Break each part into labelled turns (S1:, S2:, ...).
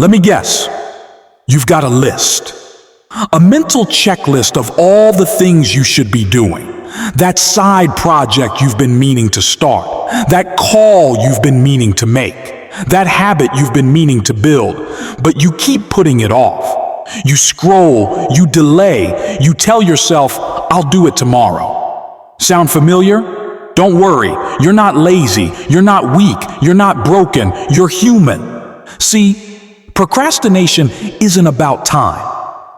S1: Let me guess, you've got a list. A mental checklist of all the things you should be doing. That side project you've been meaning to start. That call you've been meaning to make. That habit you've been meaning to build, but you keep putting it off. You scroll, you delay, you tell yourself, I'll do it tomorrow. Sound familiar? Don't worry, you're not lazy, you're not weak, you're not broken, you're human. See, procrastination isn't about time.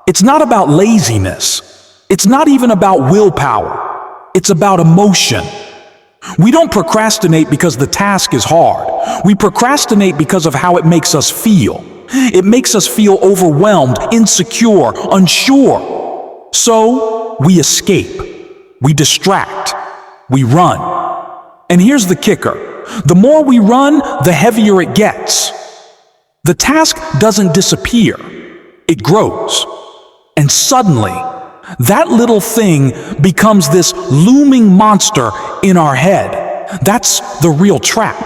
S1: It's not about laziness. It's not even about willpower. It's about emotion. We don't procrastinate because the task is hard. We procrastinate because of how it makes us feel. It makes us feel overwhelmed, insecure, unsure. So we escape. We distract. We run. And here's the kicker. The more we run, the heavier it gets. The task doesn't disappear. It grows. And suddenly, that little thing becomes this looming monster in our head. That's the real trap.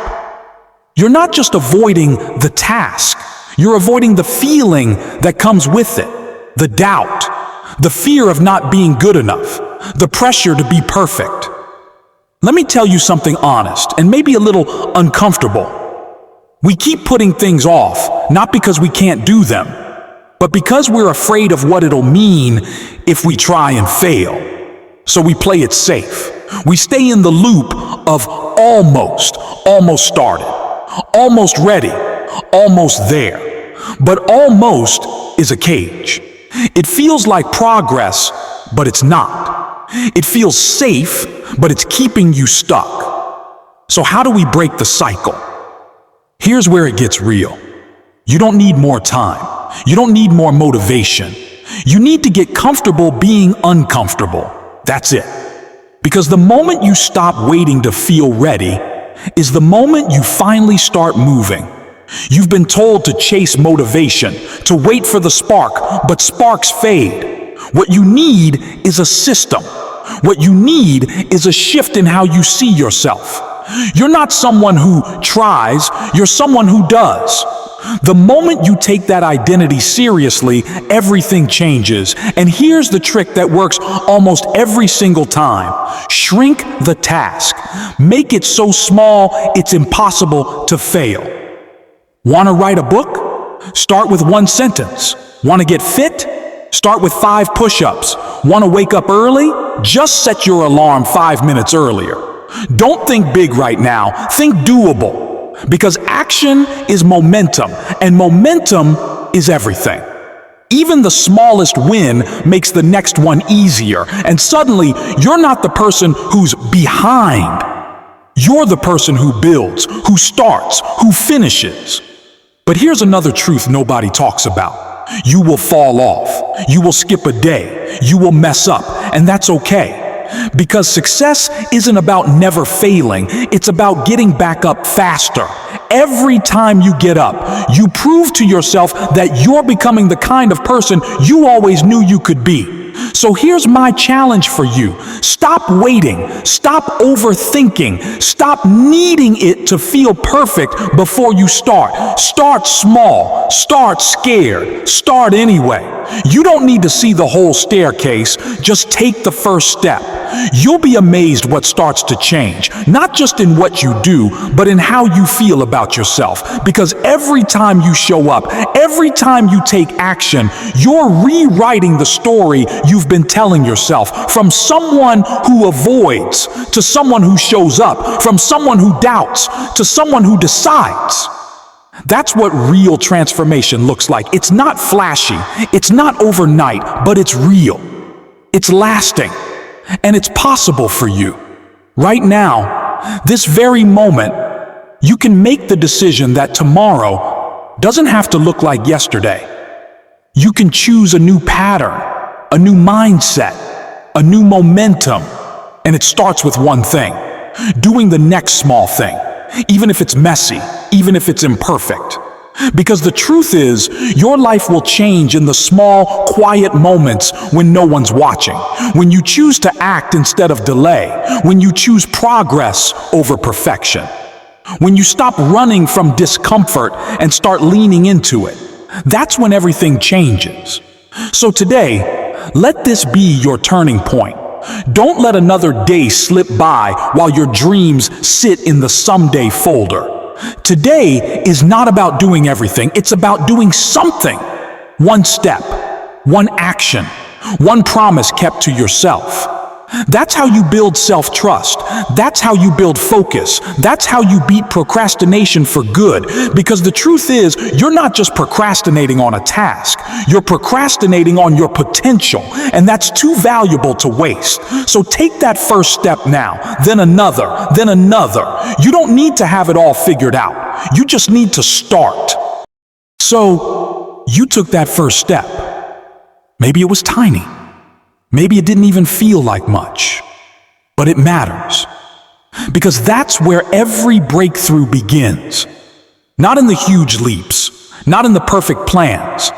S1: You're not just avoiding the task. You're avoiding the feeling that comes with it. The doubt, the fear of not being good enough, the pressure to be perfect. Let me tell you something honest and maybe a little uncomfortable. We keep putting things off, not because we can't do them, but because we're afraid of what it'll mean if we try and fail. So we play it safe. We stay in the loop of almost started, almost ready, almost there. But almost is a cage. It feels like progress, but it's not. It feels safe, but it's keeping you stuck. So how do we break the cycle? Here's where it gets real. You don't need more time. You don't need more motivation. You need to get comfortable being uncomfortable. That's it. Because the moment you stop waiting to feel ready is the moment you finally start moving. You've been told to chase motivation, to wait for the spark, but sparks fade. What you need is a system. What you need is a shift in how you see yourself. You're not someone who tries, you're someone who does. The moment you take that identity seriously, everything changes. And here's the trick that works almost every single time. Shrink the task. Make it so small it's impossible to fail. Want to write a book? Start with one sentence. Want to get fit? Start with 5 push-ups. Want to wake up early? Just set your alarm 5 minutes earlier. Don't think big right now. Think doable. Because action is momentum, and momentum is everything. Even the smallest win makes the next one easier, and suddenly you're not the person who's behind. You're the person who builds, who starts, who finishes. But here's another truth nobody talks about. You will fall off. You will skip a day. You will mess up, and that's okay. Because success isn't about never failing, it's about getting back up faster. Every time you get up, you prove to yourself that you're becoming the kind of person you always knew you could be. So here's my challenge for you. Stop waiting. Stop overthinking. Stop needing it to feel perfect before you start. Start small. Start scared. Start anyway. You don't need to see the whole staircase. Just take the first step. You'll be amazed what starts to change, not just in what you do, but in how you feel about yourself. Because every time you show up, every time you take action, you're rewriting the story you've been telling yourself. From someone who avoids to someone who shows up, from someone who doubts to someone who decides. That's what real transformation looks like. It's not flashy, it's not overnight, but it's real. It's lasting, and it's possible for you. Right now, this very moment, you can make the decision that tomorrow doesn't have to look like yesterday. You can choose a new pattern, a new mindset, a new momentum, and it starts with one thing: doing the next small thing. Even if it's messy, even if it's imperfect. Because the truth is, your life will change in the small, quiet moments when no one's watching. When you choose to act instead of delay. When you choose progress over perfection. When you stop running from discomfort and start leaning into it. That's when everything changes. So today, let this be your turning point. Don't let another day slip by while your dreams sit in the someday folder. Today is not about doing everything, it's about doing something. One step, one action, one promise kept to yourself. That's how you build self-trust. That's how you build focus. That's how you beat procrastination for good. Because the truth is, you're not just procrastinating on a task. You're procrastinating on your potential, and that's too valuable to waste. So take that first step now, then another, then another. You don't need to have it all figured out. You just need to start. So, you took that first step. Maybe it was tiny. Maybe it didn't even feel like much, but it matters, because that's where every breakthrough begins. Not in the huge leaps, not in the perfect plans,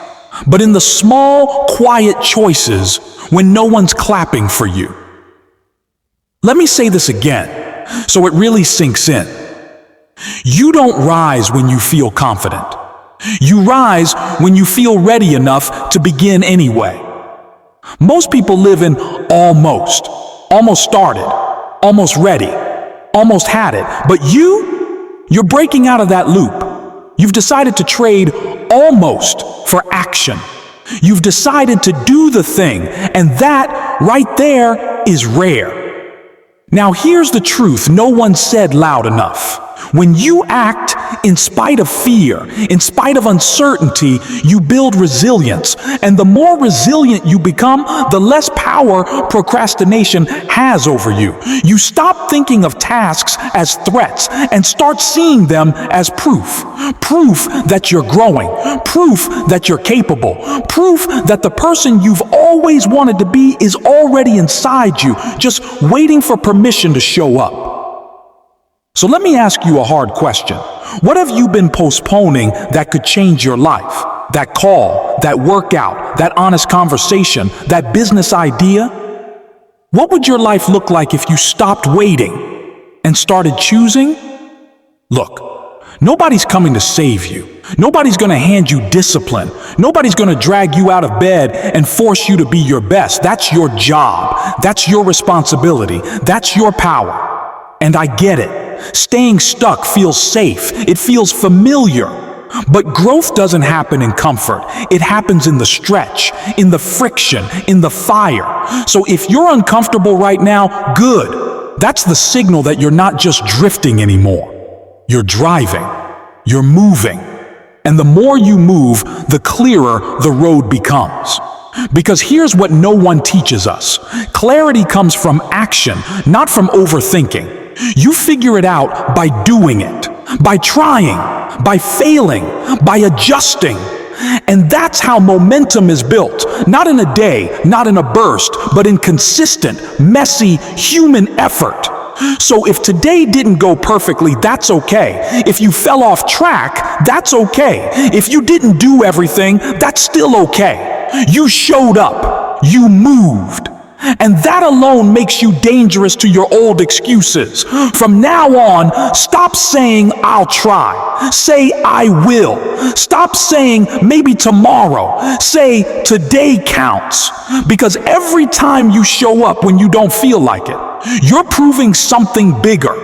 S1: but in the small, quiet choices when no one's clapping for you. Let me say this again, so it really sinks in. You don't rise when you feel confident. You rise when you feel ready enough to begin anyway. Most people live in almost started, almost ready, almost had it. But you're breaking out of that loop. You've decided to trade almost for action. You've decided to do the thing, and that right there is rare. Now here's the truth no one said loud enough. When you act in spite of fear, in spite of uncertainty, you build resilience. And the more resilient you become, the less power procrastination has over you. You stop thinking of tasks as threats and start seeing them as proof. Proof that you're growing. Proof that you're capable. Proof that the person you've always wanted to be is already inside you, just waiting for permission to show up. So let me ask you a hard question. What have you been postponing that could change your life? That call, that workout, that honest conversation, that business idea? What would your life look like if you stopped waiting and started choosing? Look, nobody's coming to save you. Nobody's going to hand you discipline. Nobody's going to drag you out of bed and force you to be your best. That's your job. That's your responsibility. That's your power. And I get it. Staying stuck feels safe. It feels familiar. But growth doesn't happen in comfort. It happens in the stretch, in the friction, in the fire. So if you're uncomfortable right now, good. That's the signal that you're not just drifting anymore. You're driving. You're moving. And the more you move, the clearer the road becomes. Because here's what no one teaches us. Clarity comes from action, not from overthinking. You figure it out by doing it, by trying, by failing, by adjusting. And that's how momentum is built. Not in a day, not in a burst, but in consistent, messy, human effort. So if today didn't go perfectly, that's okay. If you fell off track, that's okay. If you didn't do everything, that's still okay. You showed up. You moved. And that alone makes you dangerous to your old excuses. From now on, stop saying, I'll try. Say, I will. Stop saying, maybe tomorrow. Say, today counts. Because every time you show up when you don't feel like it, you're proving something bigger.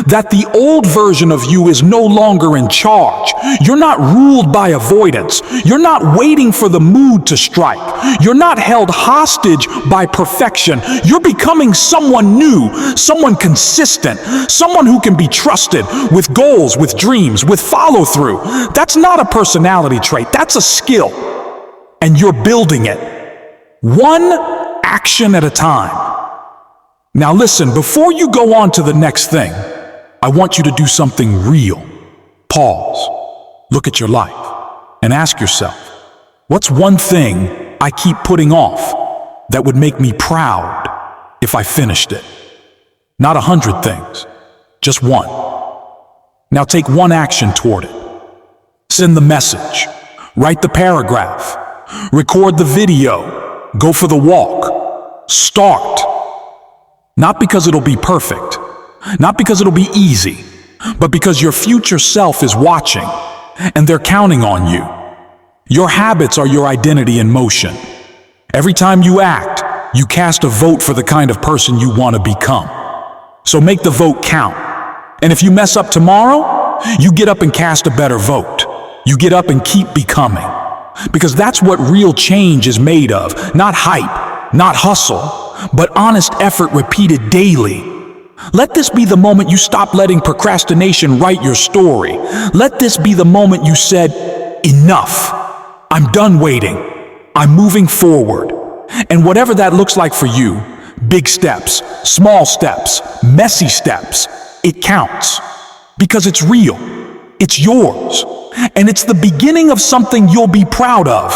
S1: That the old version of you is no longer in charge. You're not ruled by avoidance. You're not waiting for the mood to strike. You're not held hostage by perfection. You're becoming someone new, someone consistent, someone who can be trusted with goals, with dreams, with follow-through. That's not a personality trait. That's a skill. And you're building it. One action at a time. Now listen, before you go on to the next thing, I want you to do something real. Pause, look at your life, and ask yourself, what's one thing I keep putting off that would make me proud if I finished it? Not 100 things, just one. Now take one action toward it. Send the message, write the paragraph, record the video, go for the walk, start. Not because it'll be perfect, not because it'll be easy, but because your future self is watching, and they're counting on you. Your habits are your identity in motion. Every time you act, you cast a vote for the kind of person you want to become. So make the vote count. And if you mess up tomorrow, you get up and cast a better vote. You get up and keep becoming. Because that's what real change is made of. Not hype, not hustle, but honest effort repeated daily. Let this be the moment you stop letting procrastination write your story. Let this be the moment you said, enough. I'm done waiting. I'm moving forward. And whatever that looks like for you, big steps, small steps, messy steps, it counts. Because it's real. It's yours. And it's the beginning of something you'll be proud of.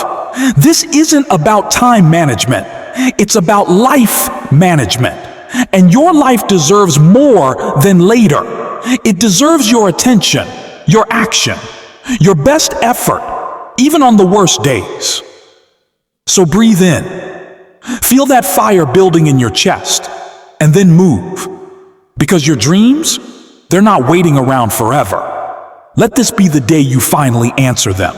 S1: This isn't about time management. It's about life management. And your life deserves more than later. It deserves your attention, your action, your best effort, even on the worst days. So breathe in. Feel that fire building in your chest, and then move. Because your dreams, they're not waiting around forever. Let this be the day you finally answer them.